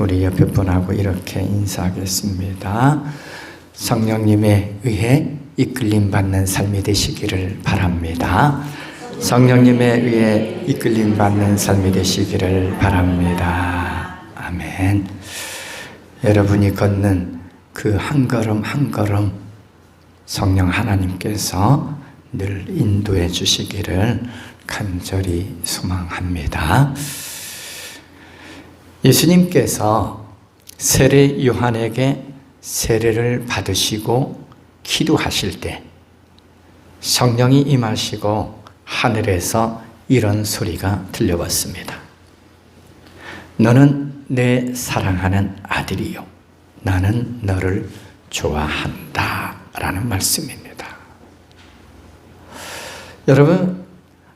우리 옆에 분하고 이렇게 인사하겠습니다. 성령님에 의해 이끌림 받는 삶이 되시기를 바랍니다. 성령님에 의해 이끌림 받는 삶이 되시기를 바랍니다. 아멘. 여러분이 걷는 그 한 걸음 한 걸음 성령 하나님께서 늘 인도해 주시기를 간절히 소망합니다. 예수님께서 세례 요한에게 세례를 받으시고 기도하실 때 성령이 임하시고 하늘에서 이런 소리가 들려왔습니다. 너는 내 사랑하는 아들이요 나는 너를 좋아한다 라는 말씀입니다. 여러분,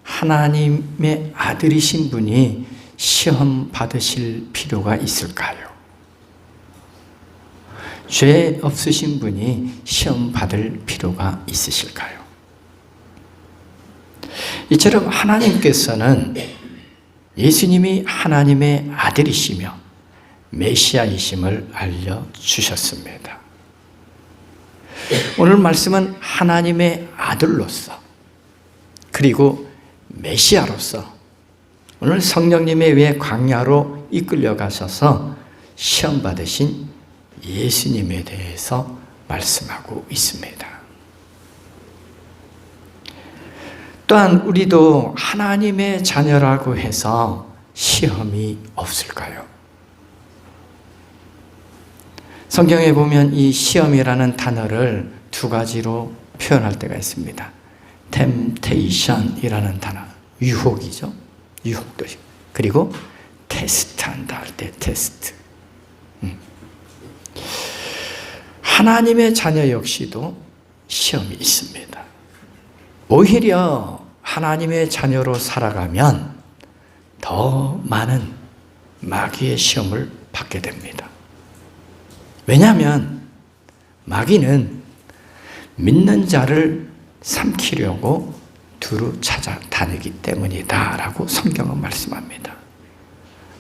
하나님의 아들이신 분이 시험 받으실 필요가 있을까요? 죄 없으신 분이 시험 받을 필요가 있으실까요? 이처럼 하나님께서는 예수님이 하나님의 아들이시며 메시아이심을 알려주셨습니다. 오늘 말씀은 하나님의 아들로서 그리고 메시아로서 오늘 성령님에 의해 광야로 이끌려 가셔서 시험 받으신 예수님에 대해서 말씀하고 있습니다. 또한 우리도 하나님의 자녀라고 해서 시험이 없을까요? 성경에 보면 이 시험이라는 단어를 두 가지로 표현할 때가 있습니다. temptation이라는 단어, 유혹이죠. 유혹도 있고, 그리고 테스트한다 할 때 테스트. 하나님의 자녀 역시도 시험이 있습니다. 오히려 하나님의 자녀로 살아가면 더 많은 마귀의 시험을 받게 됩니다. 왜냐하면 마귀는 믿는 자를 삼키려고 두루 찾아다니기 때문이다 라고 성경은 말씀합니다.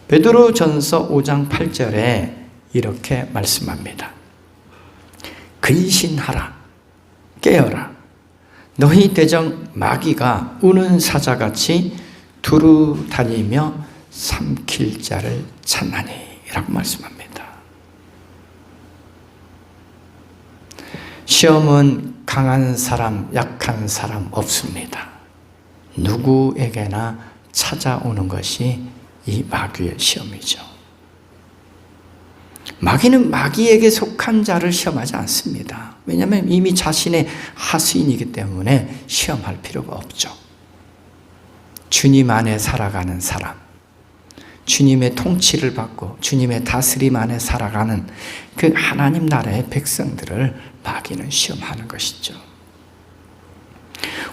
베드로전서 5장 8절에 이렇게 말씀합니다. 근신하라, 깨어라. 너희 대적 마귀가 우는 사자같이 두루 다니며 삼킬 자를 찾나니 라고 말씀합니다. 시험은 강한 사람, 약한 사람 없습니다. 누구에게나 찾아오는 것이 이 마귀의 시험이죠. 마귀는 마귀에게 속한 자를 시험하지 않습니다. 왜냐하면 이미 자신의 하수인이기 때문에 시험할 필요가 없죠. 주님 안에 살아가는 사람, 주님의 통치를 받고 주님의 다스림 안에 살아가는 그 하나님 나라의 백성들을 마귀는 시험하는 것이죠.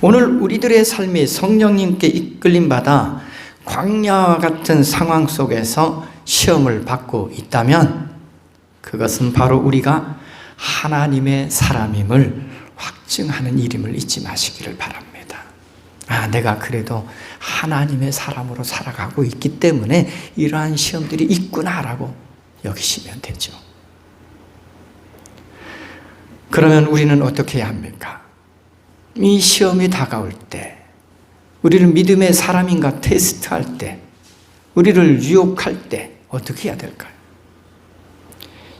오늘 우리들의 삶이 성령님께 이끌림 받아 광야와 같은 상황 속에서 시험을 받고 있다면 그것은 바로 우리가 하나님의 사람임을 확증하는 일임을 잊지 마시기를 바랍니다. 내가 그래도 하나님의 사람으로 살아가고 있기 때문에 이러한 시험들이 있구나라고 여기시면 되죠. 그러면 우리는 어떻게 해야 합니까? 이 시험이 다가올 때, 우리를 믿음의 사람인가 테스트할 때, 우리를 유혹할 때 어떻게 해야 될까요?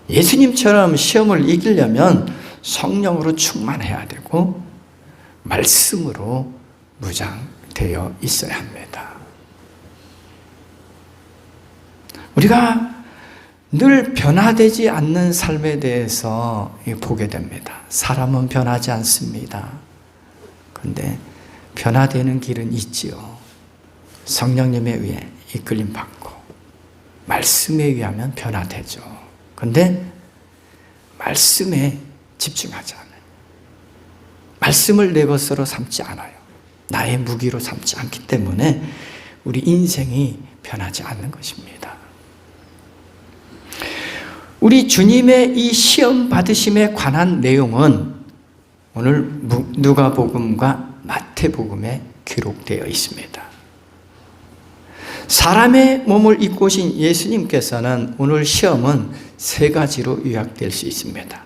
예수님처럼 시험을 이기려면 성령으로 충만해야 되고 말씀으로 무장되어 있어야 합니다. 우리가 늘 변화되지 않는 삶에 대해서 보게 됩니다. 사람은 변하지 않습니다. 그런데 변화되는 길은 있지요. 성령님에 의해 이끌림 받고 말씀에 의하면 변화되죠. 그런데 말씀에 집중하지 않아요. 말씀을 내 것으로 삼지 않아요. 나의 무기로 삼지 않기 때문에 우리 인생이 변하지 않는 것입니다. 우리 주님의 이 시험 받으심에 관한 내용은 오늘 누가복음과 마태복음에 기록되어 있습니다. 사람의 몸을 입고 오신 예수님께서는 오늘 시험은 세 가지로 요약될 수 있습니다.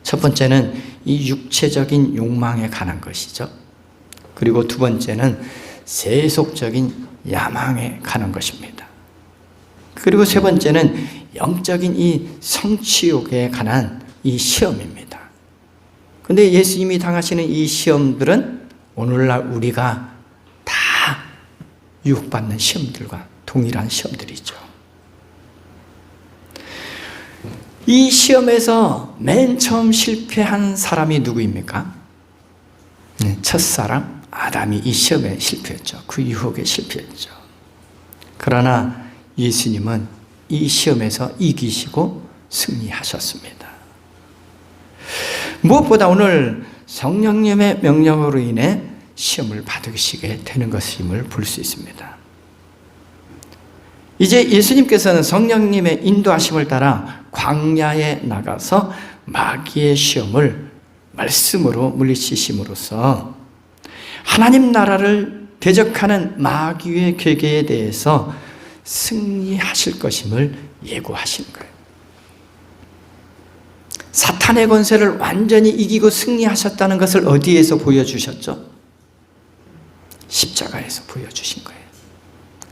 첫 번째는 이 육체적인 욕망에 관한 것이죠. 그리고 두 번째는 세속적인 야망에 관한 것입니다. 그리고 세 번째는 영적인 이 성취욕에 관한 이 시험입니다. 그런데 예수님이 당하시는 이 시험들은 오늘날 우리가 다 유혹받는 시험들과 동일한 시험들이죠. 이 시험에서 맨 처음 실패한 사람이 누구입니까? 첫사람 아담이 이 시험에 실패했죠. 그 유혹에 실패했죠. 그러나 예수님은 이 시험에서 이기시고 승리하셨습니다. 무엇보다 오늘 성령님의 명령으로 인해 시험을 받으시게 되는 것임을 볼 수 있습니다. 이제 예수님께서는 성령님의 인도하심을 따라 광야에 나가서 마귀의 시험을 말씀으로 물리치심으로써 하나님 나라를 대적하는 마귀의 괴계에 대해서 승리하실 것임을 예고하신 거예요. 사탄의 권세를 완전히 이기고 승리하셨다는 것을 어디에서 보여주셨죠? 십자가에서 보여주신 거예요.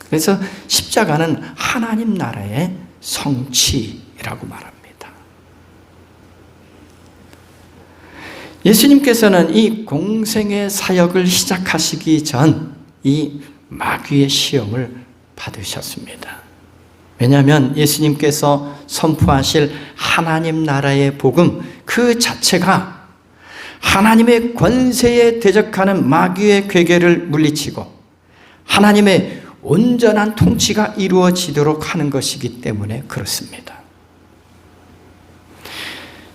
그래서 십자가는 하나님 나라의 성취라고 말합니다. 예수님께서는 이 공생의 사역을 시작하시기 전 이 마귀의 시험을 받으셨습니다. 왜냐하면 예수님께서 선포하실 하나님 나라의 복음 그 자체가 하나님의 권세에 대적하는 마귀의 괴계를 물리치고 하나님의 온전한 통치가 이루어지도록 하는 것이기 때문에 그렇습니다.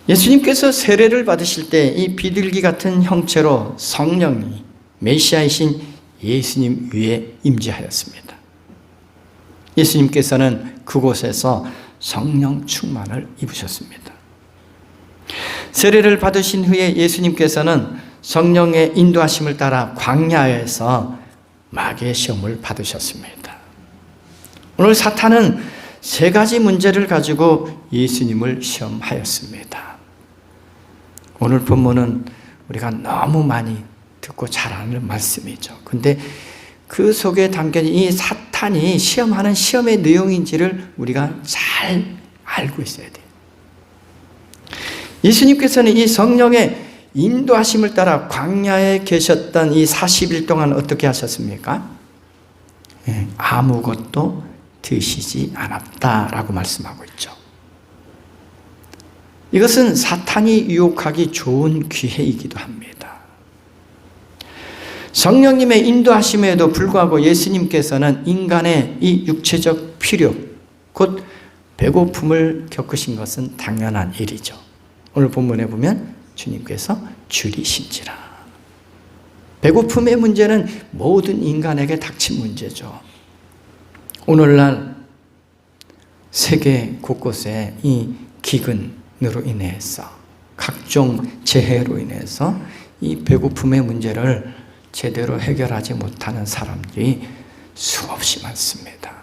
예수님께서 세례를 받으실 때 이 비둘기 같은 형체로 성령이 메시아이신 예수님 위에 임재하였습니다. 예수님께서는 그곳에서 성령 충만을 입으셨습니다. 세례를 받으신 후에 예수님께서는 성령의 인도하심을 따라 광야에서 마귀의 시험을 받으셨습니다. 오늘 사탄은 세 가지 문제를 가지고 예수님을 시험하였습니다. 오늘 본문은 우리가 너무 많이 듣고 잘 아는 말씀이죠. 근데 그 속에 담겨진 이 사탄이 시험하는 시험의 내용인지를 우리가 잘 알고 있어야 돼요. 예수님께서는 이 성령의 인도하심을 따라 광야에 계셨던 이 40일 동안 어떻게 하셨습니까? 아무것도 드시지 않았다라고 말씀하고 있죠. 이것은 사탄이 유혹하기 좋은 기회이기도 합니다. 성령님의 인도하심에도 불구하고 예수님께서는 인간의 이 육체적 필요, 곧 배고픔을 겪으신 것은 당연한 일이죠. 오늘 본문에 보면 주님께서 줄이신지라. 배고픔의 문제는 모든 인간에게 닥친 문제죠. 오늘날 세계 곳곳에 이 기근으로 인해서 각종 재해로 인해서 이 배고픔의 문제를 제대로 해결하지 못하는 사람들이 수없이 많습니다.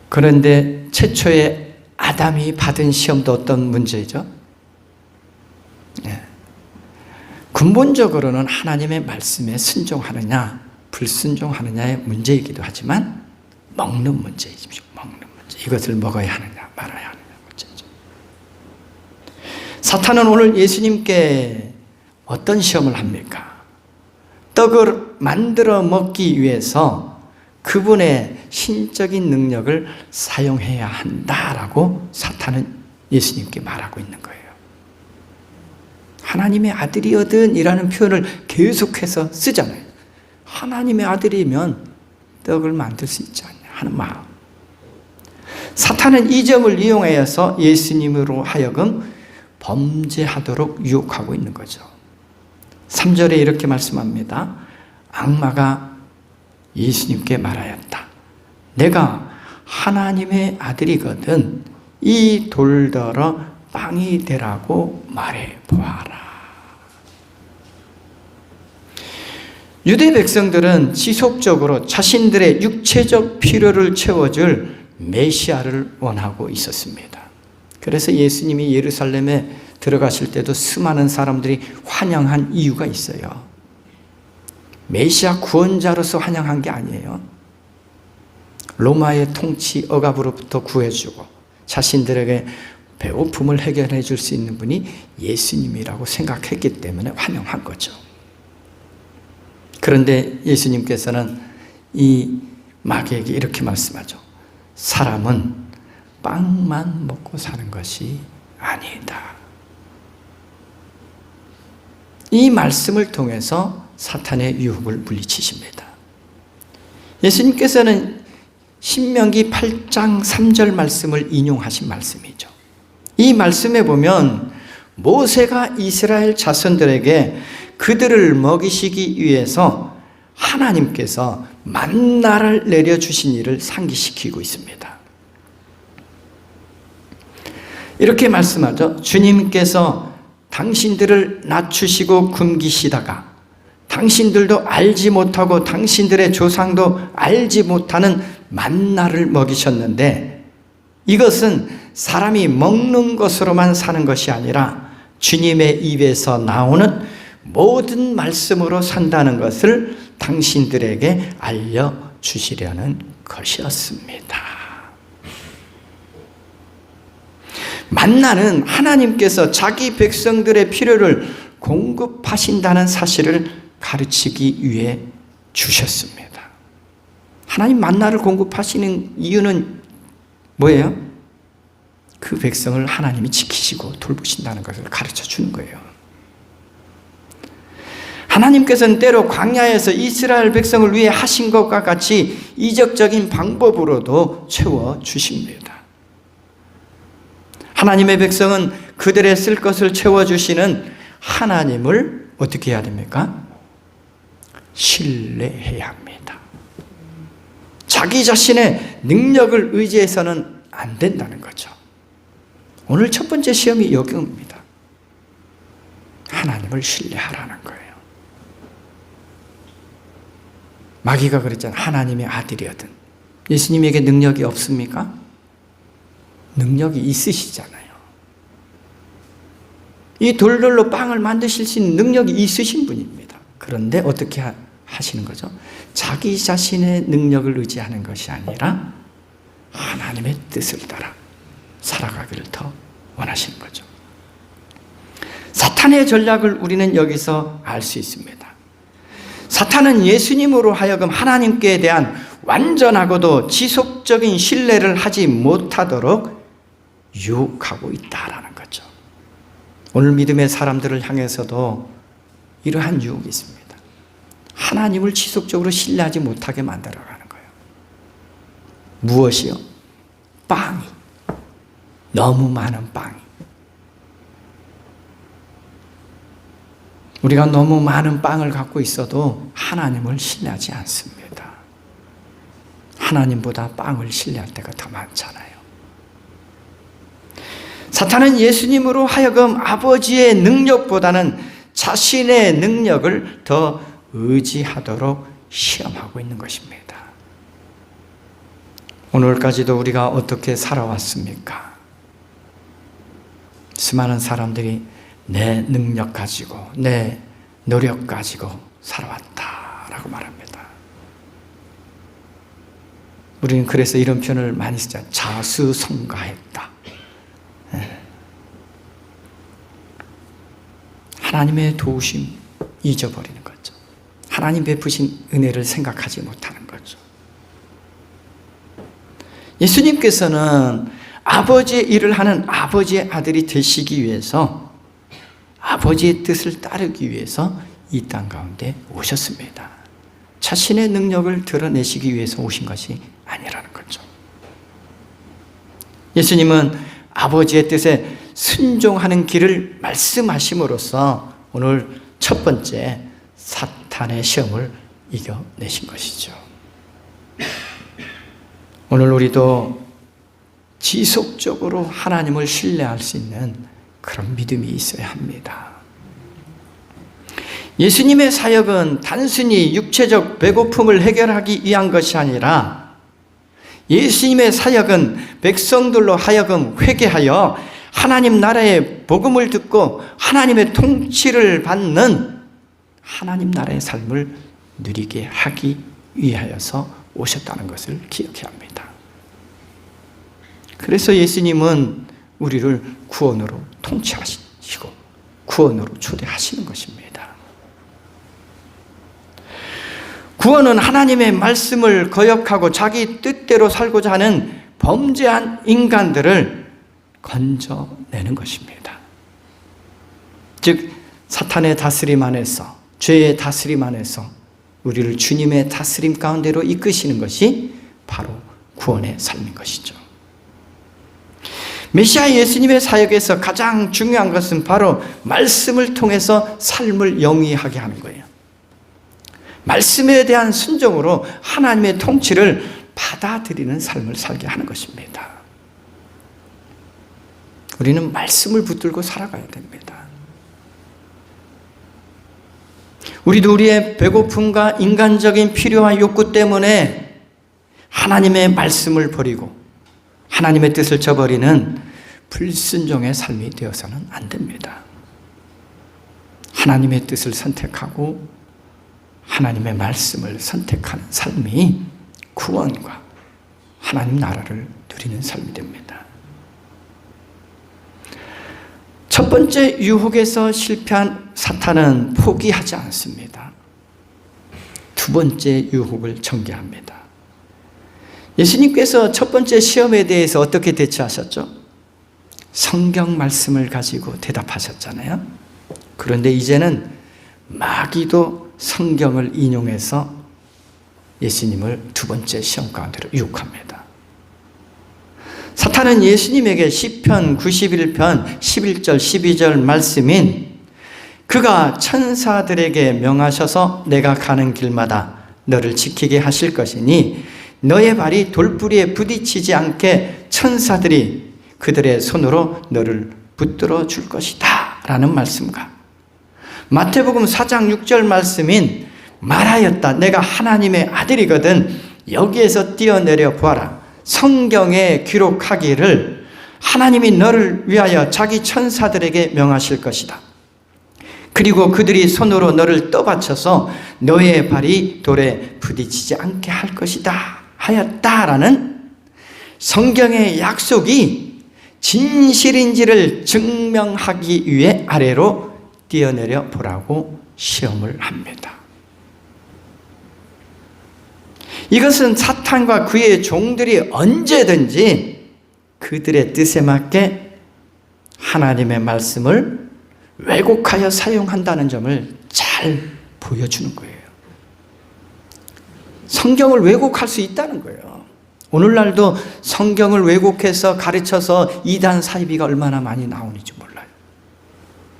그런데 최초의 아담이 받은 시험도 어떤 문제죠? 근본적으로는 하나님의 말씀에 순종하느냐 불순종하느냐의 문제이기도 하지만 먹는 문제이죠. 먹는 문제. 이것을 먹어야 하느냐 말아야 하느냐 문제죠. 사탄은 오늘 예수님께 어떤 시험을 합니까? 떡을 만들어 먹기 위해서 그분의 신적인 능력을 사용해야 한다라고 사탄은 예수님께 말하고 있는 거예요. 하나님의 아들이거든 이라는 표현을 계속해서 쓰잖아요. 하나님의 아들이면 떡을 만들 수 있지 않냐 하는 마음. 사탄은 이 점을 이용하여서 예수님으로 하여금 범죄하도록 유혹하고 있는 거죠. 3절에 이렇게 말씀합니다. 악마가 예수님께 말하였다. 내가 하나님의 아들이거든 이 돌더러 빵이 되라고 말해 보아라. 유대 백성들은 지속적으로 자신들의 육체적 필요를 채워줄 메시아를 원하고 있었습니다. 그래서 예수님이 예루살렘에 들어가실 때도 수많은 사람들이 환영한 이유가 있어요. 메시아 구원자로서 환영한 게 아니에요. 로마의 통치 억압으로부터 구해주고 자신들에게 배고픔을 해결해 줄 수 있는 분이 예수님이라고 생각했기 때문에 환영한 거죠. 그런데 예수님께서는 이 마귀에게 이렇게 말씀하죠. 사람은 빵만 먹고 사는 것이 아니다. 이 말씀을 통해서 사탄의 유혹을 물리치십니다. 예수님께서는 신명기 8장 3절 말씀을 인용하신 말씀이죠. 이 말씀에 보면 모세가 이스라엘 자손들에게 그들을 먹이시기 위해서 하나님께서 만나를 내려주신 일을 상기시키고 있습니다. 이렇게 말씀하죠. 주님께서 당신들을 낮추시고 굶기시다가 당신들도 알지 못하고 당신들의 조상도 알지 못하는 만나를 먹이셨는데 이것은 사람이 먹는 것으로만 사는 것이 아니라 주님의 입에서 나오는 모든 말씀으로 산다는 것을 당신들에게 알려주시려는 것이었습니다. 만나는 하나님께서 자기 백성들의 필요를 공급하신다는 사실을 가르치기 위해 주셨습니다. 하나님 만나를 공급하시는 이유는 뭐예요? 그 백성을 하나님이 지키시고 돌보신다는 것을 가르쳐 주는 거예요. 하나님께서는 때로 광야에서 이스라엘 백성을 위해 하신 것과 같이 이적적인 방법으로도 채워주십니다. 하나님의 백성은 그들의 쓸 것을 채워주시는 하나님을 어떻게 해야 됩니까? 신뢰해야 합니다. 자기 자신의 능력을 의지해서는 안 된다는 거죠. 오늘 첫 번째 시험이 여기입니다. 하나님을 신뢰하라는 거예요. 마귀가 그랬잖아요. 하나님의 아들이거든. 예수님에게 능력이 없습니까? 능력이 있으시잖아요. 이 돌들로 빵을 만드실 수 있는 능력이 있으신 분입니다. 그런데 어떻게 하시는 거죠? 자기 자신의 능력을 의지하는 것이 아니라 하나님의 뜻을 따라 살아가기를 더 원하시는 거죠. 사탄의 전략을 우리는 여기서 알 수 있습니다. 사탄은 예수님으로 하여금 하나님께 대한 완전하고도 지속적인 신뢰를 하지 못하도록 유혹하고 있다라는 거죠. 오늘 믿음의 사람들을 향해서도 이러한 유혹이 있습니다. 하나님을 지속적으로 신뢰하지 못하게 만들어가는 거예요. 무엇이요? 빵이. 너무 많은 빵이. 우리가 너무 많은 빵을 갖고 있어도 하나님을 신뢰하지 않습니다. 하나님보다 빵을 신뢰할 때가 더 많잖아요. 사탄은 예수님으로 하여금 아버지의 능력보다는 자신의 능력을 더 의지하도록 시험하고 있는 것입니다. 오늘까지도 우리가 어떻게 살아왔습니까? 수많은 사람들이 내 능력 가지고 내 노력 가지고 살아왔다라고 말합니다. 우리는 그래서 이런 표현을 많이 쓰죠. 자수성가했다. 하나님의 도우심 잊어버리는 거죠. 하나님 베푸신 은혜를 생각하지 못하는 거죠. 예수님께서는 아버지의 일을 하는 아버지의 아들이 되시기 위해서 아버지의 뜻을 따르기 위해서 이 땅 가운데 오셨습니다. 자신의 능력을 드러내시기 위해서 오신 것이 아니라는 거죠. 예수님은 아버지의 뜻에 순종하는 길을 말씀하심으로써 오늘 첫 번째 사탄의 시험을 이겨내신 것이죠. 오늘 우리도 지속적으로 하나님을 신뢰할 수 있는 그런 믿음이 있어야 합니다. 예수님의 사역은 단순히 육체적 배고픔을 해결하기 위한 것이 아니라 예수님의 사역은 백성들로 하여금 회개하여 하나님 나라의 복음을 듣고 하나님의 통치를 받는 하나님 나라의 삶을 누리게 하기 위하여서 오셨다는 것을 기억해야 합니다. 그래서 예수님은 우리를 구원으로 통치하시고 구원으로 초대하시는 것입니다. 구원은 하나님의 말씀을 거역하고 자기 뜻대로 살고자 하는 범죄한 인간들을 건져내는 것입니다. 즉 사탄의 다스림 안에서, 죄의 다스림 안에서 우리를 주님의 다스림 가운데로 이끄시는 것이 바로 구원의 삶인 것이죠. 메시아 예수님의 사역에서 가장 중요한 것은 바로 말씀을 통해서 삶을 영위하게 하는 거예요. 말씀에 대한 순종으로 하나님의 통치를 받아들이는 삶을 살게 하는 것입니다. 우리는 말씀을 붙들고 살아가야 됩니다. 우리도 우리의 배고픔과 인간적인 필요와 욕구 때문에 하나님의 말씀을 버리고 하나님의 뜻을 저버리는 불순종의 삶이 되어서는 안 됩니다. 하나님의 뜻을 선택하고 하나님의 말씀을 선택하는 삶이 구원과 하나님 나라를 누리는 삶이 됩니다. 첫 번째 유혹에서 실패한 사탄은 포기하지 않습니다. 두 번째 유혹을 전개합니다. 예수님께서 첫 번째 시험에 대해서 어떻게 대처하셨죠? 성경 말씀을 가지고 대답하셨잖아요. 그런데 이제는 마귀도 성경을 인용해서 예수님을 두 번째 시험 가운데로 유혹합니다. 사탄은 예수님에게 시편 91편 11절 12절 말씀인 그가 천사들에게 명하셔서 내가 가는 길마다 너를 지키게 하실 것이니 너의 발이 돌부리에 부딪히지 않게 천사들이 그들의 손으로 너를 붙들어 줄 것이다 라는 말씀과 마태복음 4장 6절 말씀인 말하였다 내가 하나님의 아들이거든 여기에서 뛰어내려 보아라 성경에 기록하기를 하나님이 너를 위하여 자기 천사들에게 명하실 것이다. 그리고 그들이 손으로 너를 떠받쳐서 너의 발이 돌에 부딪히지 않게 할 것이다 하였다라는 성경의 약속이 진실인지를 증명하기 위해 아래로 뛰어내려 보라고 시험을 합니다. 이것은 사탄과 그의 종들이 언제든지 그들의 뜻에 맞게 하나님의 말씀을 왜곡하여 사용한다는 점을 잘 보여주는 거예요. 성경을 왜곡할 수 있다는 거예요. 오늘날도 성경을 왜곡해서 가르쳐서 이단 사이비가 얼마나 많이 나오는지 몰라요.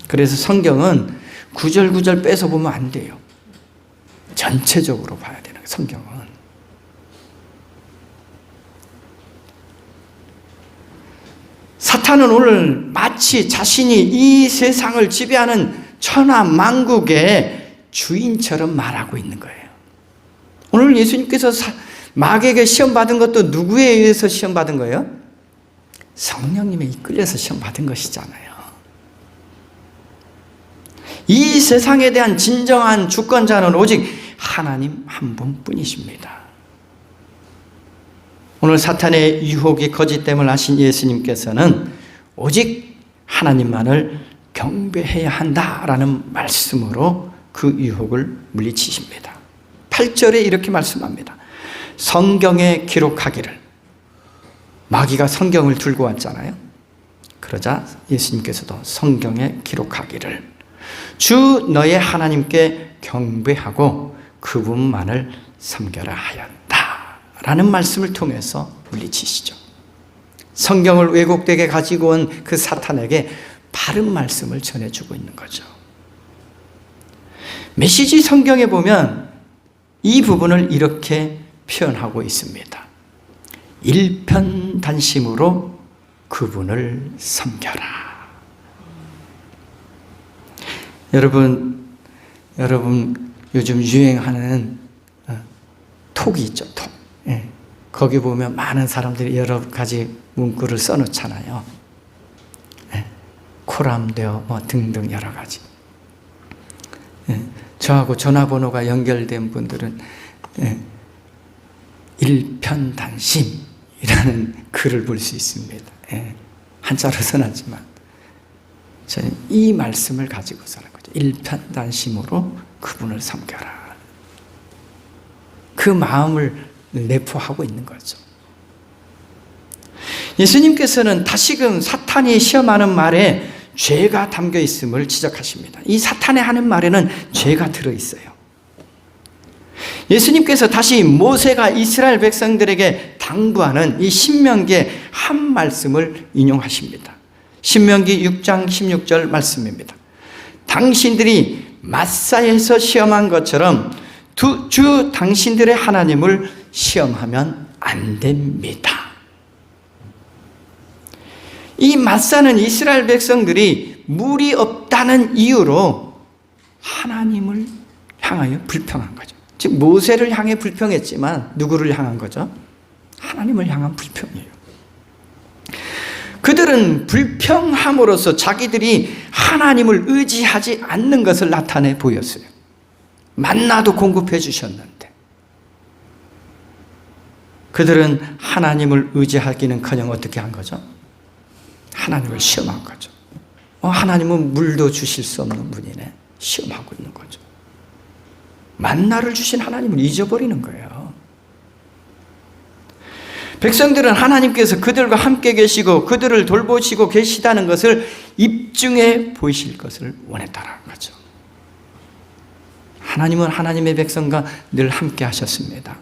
그래서 성경은 구절구절 뺏어보면 안 돼요. 전체적으로 봐야 되는 거예요, 성경은. 사탄은 오늘 마치 자신이 이 세상을 지배하는 천하만국의 주인처럼 말하고 있는 거예요. 오늘 예수님께서 마귀에게 시험 받은 것도 누구에 의해서 시험 받은 거예요? 성령님에 이끌려서 시험 받은 것이잖아요. 이 세상에 대한 진정한 주권자는 오직 하나님 한 분뿐이십니다. 오늘 사탄의 유혹이 거짓됨을 아신 예수님께서는 오직 하나님만을 경배해야 한다라는 말씀으로 그 유혹을 물리치십니다. 8절에 이렇게 말씀합니다. 성경에 기록하기를. 마귀가 성경을 들고 왔잖아요. 그러자 예수님께서도 성경에 기록하기를 주 너의 하나님께 경배하고 그분만을 섬겨라 하였다 라는 말씀을 통해서 물리치시죠. 성경을 왜곡되게 가지고 온 그 사탄에게 바른 말씀을 전해주고 있는 거죠. 메시지 성경에 보면 이 부분을 이렇게 표현하고 있습니다. 일편단심으로 그분을 섬겨라. 여러분, 여러분 요즘 유행하는 톡이 있죠, 톡. 예. 거기 보면 많은 사람들이 여러 가지 문구를 써놓잖아요. 예. 코람되어 뭐 등등 여러 가지. 예. 저하고 전화번호가 연결된 분들은 일편단심이라는 글을 볼 수 있습니다. 한자로 써놨지만 저는 이 말씀을 가지고 사는 거죠. 일편단심으로 그분을 섬겨라. 그 마음을 내포하고 있는 거죠. 예수님께서는 다시금 사탄이 시험하는 말에 죄가 담겨 있음을 지적하십니다. 이 사탄이 하는 말에는 죄가 들어있어요. 예수님께서 다시 모세가 이스라엘 백성들에게 당부하는 이 신명기의 한 말씀을 인용하십니다. 신명기 6장 16절 말씀입니다. 당신들이 마사에서 시험한 것처럼 주 당신들의 하나님을 시험하면 안 됩니다. 이 마사는 이스라엘 백성들이 물이 없다는 이유로 하나님을 향하여 불평한 거죠. 즉 모세를 향해 불평했지만 누구를 향한 거죠? 하나님을 향한 불평이에요. 그들은 불평함으로써 자기들이 하나님을 의지하지 않는 것을 나타내 보였어요. 만나도 공급해 주셨는데 그들은 하나님을 의지하기는커녕 어떻게 한 거죠? 하나님을 시험한 거죠. 하나님은 물도 주실 수 없는 분이네. 시험하고 있는 거죠. 만나를 주신 하나님을 잊어버리는 거예요. 백성들은 하나님께서 그들과 함께 계시고 그들을 돌보시고 계시다는 것을 입증해 보이실 것을 원했다는 거죠. 하나님은 하나님의 백성과 늘 함께 하셨습니다.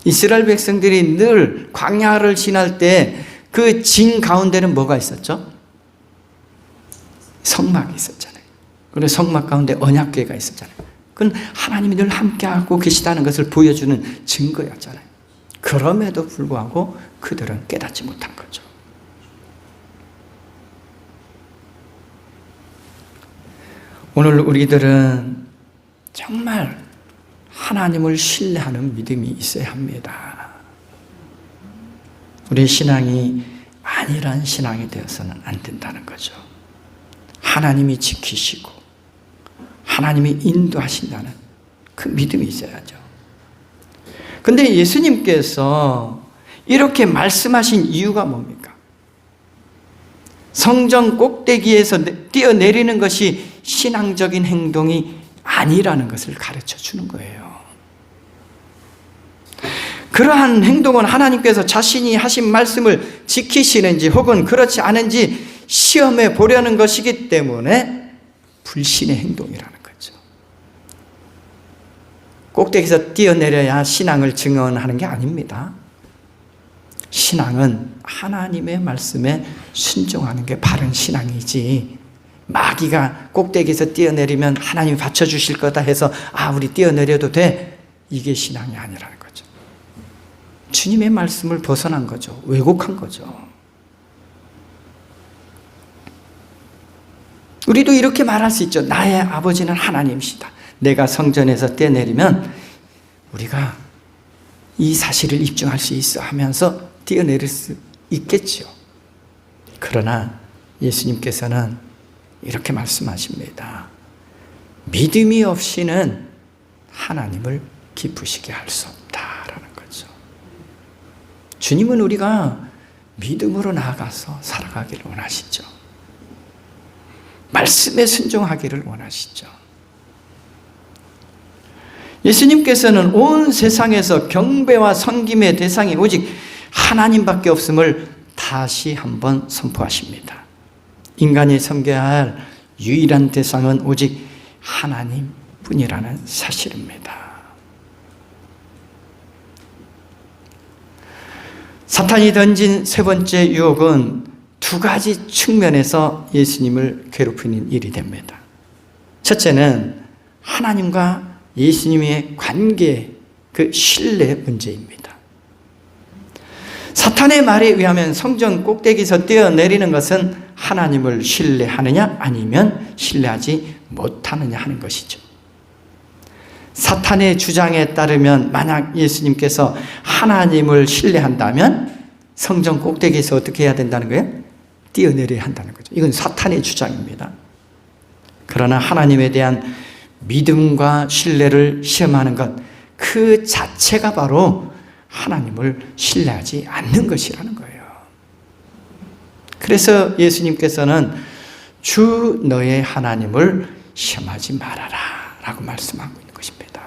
이스라엘 백성들이 늘 광야를 지날 때 그 진 가운데는 뭐가 있었죠? 성막이 있었잖아요. 그리고 성막 가운데 언약궤가 있었잖아요. 그건 하나님이 늘 함께하고 계시다는 것을 보여주는 증거였잖아요. 그럼에도 불구하고 그들은 깨닫지 못한 거죠. 오늘 우리들은 정말 하나님을 신뢰하는 믿음이 있어야 합니다. 우리 신앙이 안일한 신앙이 되어서는 안 된다는 거죠. 하나님이 지키시고 하나님이 인도하신다는 그 믿음이 있어야죠. 그런데 예수님께서 이렇게 말씀하신 이유가 뭡니까? 성전 꼭대기에서 뛰어내리는 것이 신앙적인 행동이 아니라는 것을 가르쳐 주는 거예요. 그러한 행동은 하나님께서 자신이 하신 말씀을 지키시는지 혹은 그렇지 않은지 시험해 보려는 것이기 때문에 불신의 행동이라는 거죠. 꼭대기에서 뛰어내려야 신앙을 증언하는 게 아닙니다. 신앙은 하나님의 말씀에 순종하는 게 바른 신앙이지, 마귀가 꼭대기에서 뛰어내리면 하나님이 받쳐주실 거다 해서 우리 뛰어내려도 돼, 이게 신앙이 아니라는 거죠. 주님의 말씀을 벗어난 거죠. 왜곡한 거죠. 우리도 이렇게 말할 수 있죠. 나의 아버지는 하나님이시다. 내가 성전에서 뛰어내리면 우리가 이 사실을 입증할 수 있어 하면서 뛰어내릴 수 있겠죠. 그러나 예수님께서는 이렇게 말씀하십니다. 믿음이 없이는 하나님을 기쁘시게 할 수 없다라는 거죠. 주님은 우리가 믿음으로 나아가서 살아가기를 원하시죠. 말씀에 순종하기를 원하시죠. 예수님께서는 온 세상에서 경배와 섬김의 대상이 오직 하나님밖에 없음을 다시 한번 선포하십니다. 인간이 섬겨야 할 유일한 대상은 오직 하나님뿐이라는 사실입니다. 사탄이 던진 세 번째 유혹은 두 가지 측면에서 예수님을 괴롭히는 일이 됩니다. 첫째는 하나님과 예수님의 관계, 그 신뢰 문제입니다. 사탄의 말에 의하면 성전 꼭대기에서 뛰어내리는 것은 하나님을 신뢰하느냐 아니면 신뢰하지 못하느냐 하는 것이죠. 사탄의 주장에 따르면 만약 예수님께서 하나님을 신뢰한다면 성전 꼭대기에서 어떻게 해야 된다는 거예요? 뛰어내려야 한다는 거죠. 이건 사탄의 주장입니다. 그러나 하나님에 대한 믿음과 신뢰를 시험하는 것, 그 자체가 바로 하나님을 신뢰하지 않는 것이라는 거예요. 그래서 예수님께서는 주 너의 하나님을 시험하지 말아라 라고 말씀하고 있는 것입니다.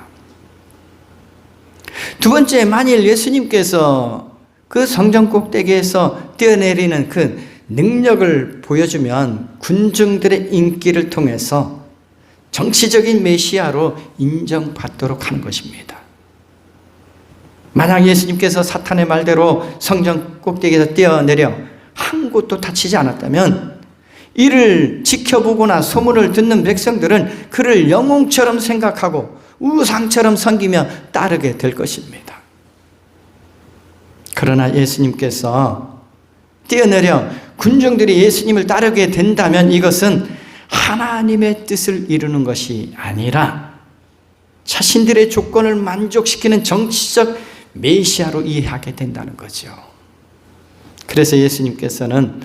두 번째, 만일 예수님께서 그 성전 꼭대기에서 뛰어내리는 그 능력을 보여주면 군중들의 인기를 통해서 정치적인 메시아로 인정받도록 하는 것입니다. 만약 예수님께서 사탄의 말대로 성전 꼭대기에서 뛰어내려 한 곳도 다치지 않았다면 이를 지켜보거나 소문을 듣는 백성들은 그를 영웅처럼 생각하고 우상처럼 섬기며 따르게 될 것입니다. 그러나 예수님께서 뛰어내려 군중들이 예수님을 따르게 된다면 이것은 하나님의 뜻을 이루는 것이 아니라 자신들의 조건을 만족시키는 정치적 메시아로 이해하게 된다는 거죠. 그래서 예수님께서는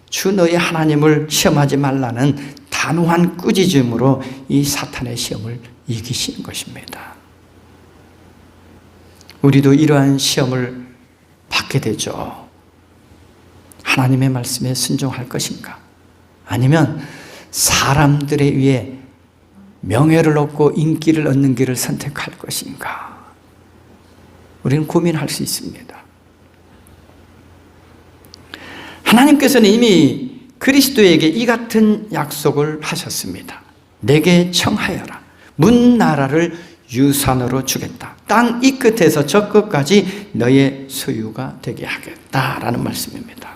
주 너의 하나님을 시험하지 말라는 단호한 꾸짖음으로 이 사탄의 시험을 이기시는 것입니다. 우리도 이러한 시험을 받게 되죠. 하나님의 말씀에 순종할 것인가? 아니면 사람들에 의해 명예를 얻고 인기를 얻는 길을 선택할 것인가? 우리는 고민할 수 있습니다. 하나님께서는 이미 그리스도에게 이 같은 약속을 하셨습니다. 내게 청하여라. 문 나라를 유산으로 주겠다. 땅 이 끝에서 저 끝까지 너의 소유가 되게 하겠다라는 말씀입니다.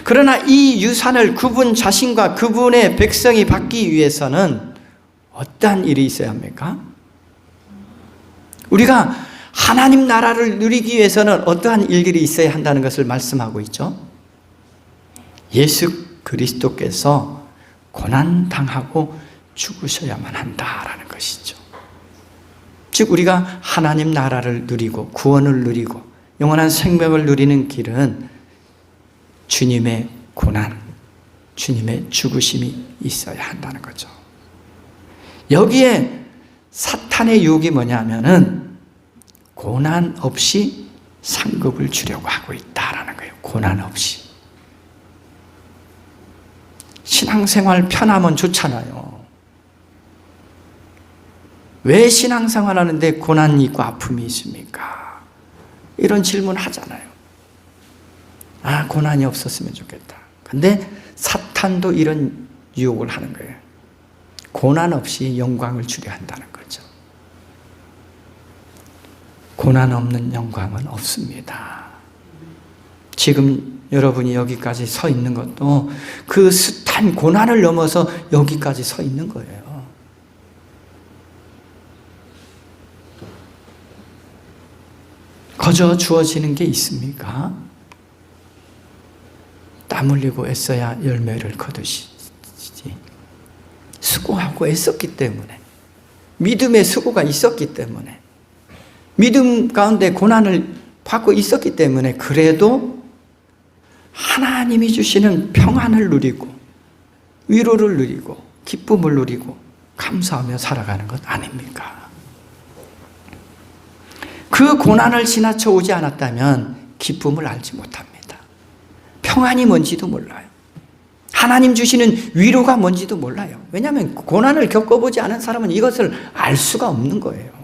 그러나 이 유산을 그분 자신과 그분의 백성이 받기 위해서는 어떠한 일이 있어야 합니까? 우리가 하나님 나라를 누리기 위해서는 어떠한 일들이 있어야 한다는 것을 말씀하고 있죠. 예수 그리스도께서 고난당하고 죽으셔야만 한다라는 것이죠. 즉 우리가 하나님 나라를 누리고 구원을 누리고 영원한 생명을 누리는 길은 주님의 고난, 주님의 죽으심이 있어야 한다는 거죠. 여기에 사탄의 유혹이 뭐냐면은 고난 없이 상급을 주려고 하고 있다라는 거예요. 고난 없이. 신앙생활 편하면 좋잖아요. 왜 신앙생활 하는데 고난이 있고 아픔이 있습니까? 이런 질문 하잖아요. 아, 고난이 없었으면 좋겠다. 근데 사탄도 이런 유혹을 하는 거예요. 고난 없이 영광을 주려 한다는 거죠. 고난 없는 영광은 없습니다. 지금 여러분이 여기까지 서 있는 것도 그 숱한 고난을 넘어서 여기까지 서 있는 거예요. 거저 주어지는 게 있습니까? 땀 흘리고 애써야 열매를 거두시지. 수고하고 애썼기 때문에, 믿음의 수고가 있었기 때문에, 믿음 가운데 고난을 받고 있었기 때문에 그래도 하나님이 주시는 평안을 누리고 위로를 누리고 기쁨을 누리고 감사하며 살아가는 것 아닙니까? 그 고난을 지나쳐 오지 않았다면 기쁨을 알지 못합니다. 평안이 뭔지도 몰라요. 하나님 주시는 위로가 뭔지도 몰라요. 왜냐하면 고난을 겪어보지 않은 사람은 이것을 알 수가 없는 거예요.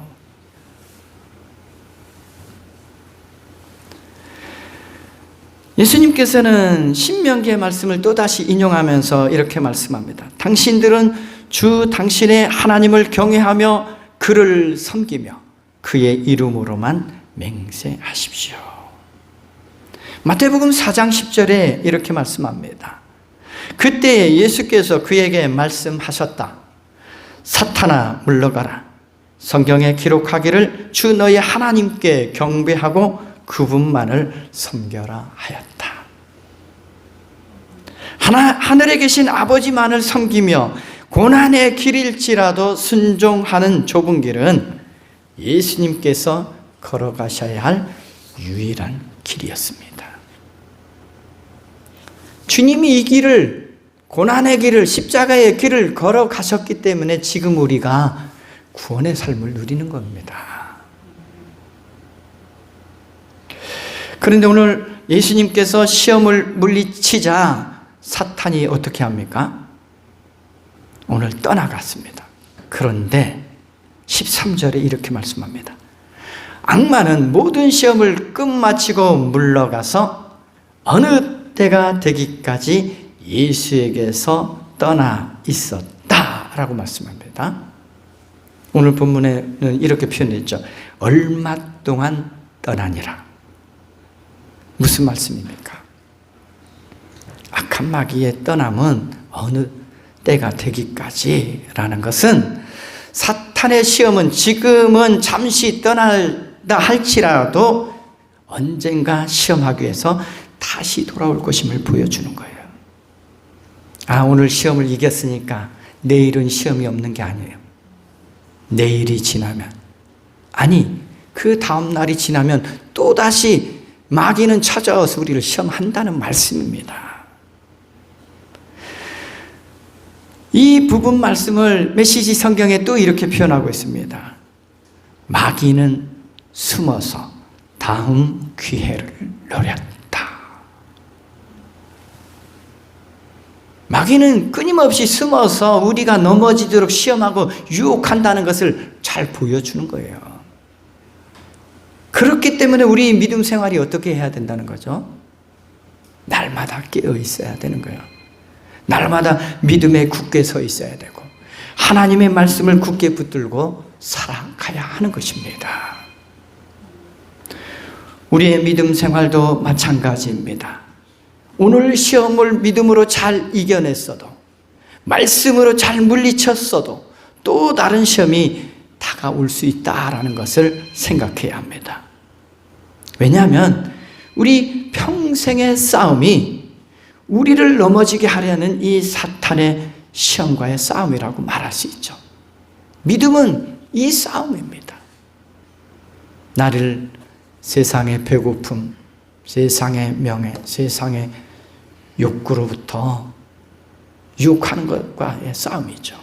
예수님께서는 신명기의 말씀을 또다시 인용하면서 이렇게 말씀합니다. 당신들은 주 당신의 하나님을 경외하며 그를 섬기며 그의 이름으로만 맹세하십시오. 마태복음 4장 10절에 이렇게 말씀합니다. 그때 예수께서 그에게 말씀하셨다. 사탄아 물러가라. 성경에 기록하기를 주 너의 하나님께 경배하고 그분만을 섬겨라 하였다. 하늘에 계신 아버지만을 섬기며 고난의 길일지라도 순종하는 좁은 길은 예수님께서 걸어가셔야 할 유일한 길이었습니다. 주님이 이 길을, 고난의 길을, 십자가의 길을 걸어가셨기 때문에 지금 우리가 구원의 삶을 누리는 겁니다. 그런데 오늘 예수님께서 시험을 물리치자 사탄이 어떻게 합니까? 오늘 떠나갔습니다. 그런데 13절에 이렇게 말씀합니다. 악마는 모든 시험을 끝마치고 물러가서 어느 때가 되기까지 예수에게서 떠나 있었다라고 말씀합니다. 오늘 본문에는 이렇게 표현했죠. 얼마 동안 떠나니라. 무슨 말씀입니까? 악한 마귀의 떠남은 어느 때가 되기까지라는 것은 사탄의 시험은 지금은 잠시 떠난다 할지라도 언젠가 시험하기 위해서 다시 돌아올 것임을 보여주는 거예요. 오늘 시험을 이겼으니까 내일은 시험이 없는 게 아니에요. 내일이 지나면, 아니 그 다음 날이 지나면 또다시 마귀는 찾아와서 우리를 시험한다는 말씀입니다. 이 부분 말씀을 메시지 성경에 또 이렇게 표현하고 있습니다. 마귀는 숨어서 다음 기회를 노렸다. 마귀는 끊임없이 숨어서 우리가 넘어지도록 시험하고 유혹한다는 것을 잘 보여주는 거예요. 그렇기 때문에 우리 믿음 생활이 어떻게 해야 된다는 거죠? 날마다 깨어 있어야 되는 거예요. 날마다 믿음에 굳게 서 있어야 되고 하나님의 말씀을 굳게 붙들고 살아가야 하는 것입니다. 우리의 믿음 생활도 마찬가지입니다. 오늘 시험을 믿음으로 잘 이겨냈어도, 말씀으로 잘 물리쳤어도 또 다른 시험이 다가올 수 있다라는 것을 생각해야 합니다. 왜냐하면 우리 평생의 싸움이 우리를 넘어지게 하려는 이 사탄의 시험과의 싸움이라고 말할 수 있죠. 믿음은 이 싸움입니다. 나를 세상의 배고픔, 세상의 명예, 세상의 욕구로부터 유혹하는 것과의 싸움이죠.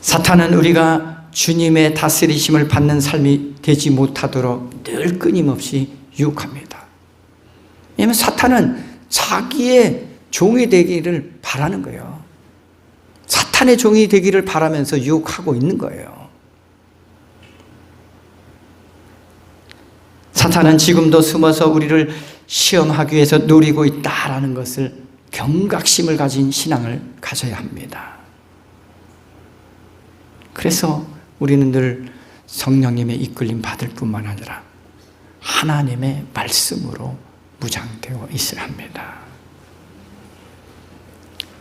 사탄은 우리가 주님의 다스리심을 받는 삶이 되지 못하도록 늘 끊임없이 유혹합니다. 왜냐하면 사탄은 자기의 종이 되기를 바라는 거예요. 사탄의 종이 되기를 바라면서 유혹하고 있는 거예요. 사탄은 지금도 숨어서 우리를 시험하기 위해서 노리고 있다라는 것을 경각심을 가진 신앙을 가져야 합니다. 그래서 우리는 늘 성령님의 이끌림 받을 뿐만 아니라 하나님의 말씀으로 무장되어 있어야 합니다.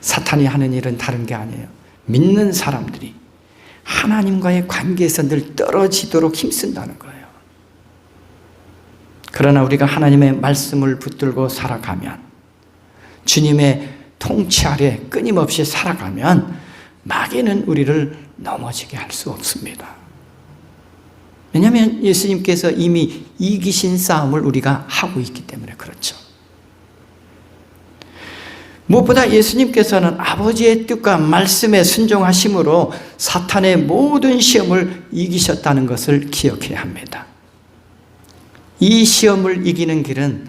사탄이 하는 일은 다른 게 아니에요. 믿는 사람들이 하나님과의 관계에서 늘 떨어지도록 힘쓴다는 거예요. 그러나 우리가 하나님의 말씀을 붙들고 살아가면, 주님의 통치 아래 끊임없이 살아가면 마귀는 우리를 넘어지게 할 수 없습니다. 왜냐하면 예수님께서 이미 이기신 싸움을 우리가 하고 있기 때문에 그렇죠. 무엇보다 예수님께서는 아버지의 뜻과 말씀에 순종하심으로 사탄의 모든 시험을 이기셨다는 것을 기억해야 합니다. 이 시험을 이기는 길은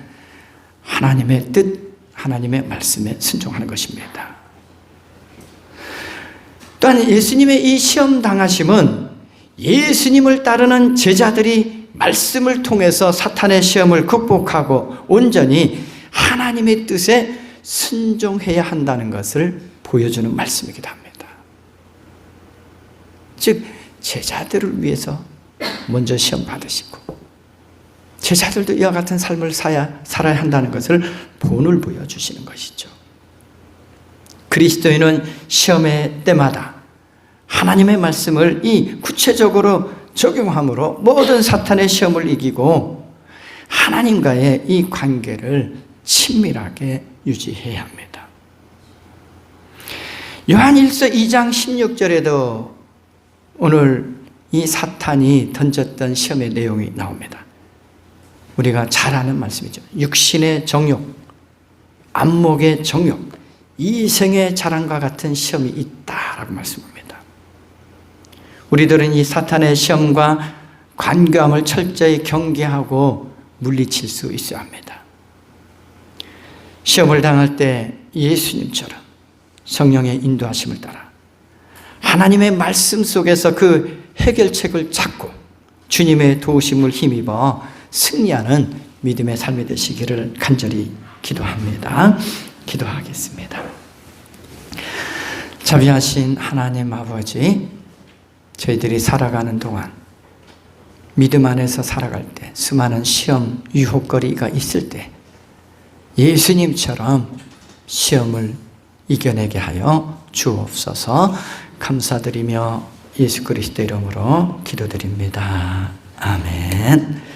하나님의 뜻, 하나님의 말씀에 순종하는 것입니다. 또한 예수님의 이 시험 당하심은 예수님을 따르는 제자들이 말씀을 통해서 사탄의 시험을 극복하고 온전히 하나님의 뜻에 순종해야 한다는 것을 보여주는 말씀이기도 합니다. 즉 제자들을 위해서 먼저 시험 받으시고 제자들도 이와 같은 삶을 살아야 한다는 것을 본을 보여주시는 것이죠. 그리스도인은 시험의 때마다 하나님의 말씀을 구체적으로 적용함으로 모든 사탄의 시험을 이기고 하나님과의 이 관계를 친밀하게 유지해야 합니다. 요한일서 2장 16절에도 오늘 이 사탄이 던졌던 시험의 내용이 나옵니다. 우리가 잘 아는 말씀이죠. 육신의 정욕, 안목의 정욕, 이생의 자랑과 같은 시험이 있다라고 말씀합니다. 우리들은 이 사탄의 시험과 관계함을 철저히 경계하고 물리칠 수 있어야 합니다. 시험을 당할 때 예수님처럼 성령의 인도하심을 따라 하나님의 말씀 속에서 그 해결책을 찾고 주님의 도우심을 힘입어 승리하는 믿음의 삶이 되시기를 간절히 기도합니다. 기도하겠습니다. 자비하신 하나님 아버지, 저희들이 살아가는 동안 믿음 안에서 살아갈 때 수많은 시험, 유혹거리가 있을 때 예수님처럼 시험을 이겨내게 하여 주옵소서. 감사드리며 예수 그리스도 이름으로 기도드립니다. 아멘.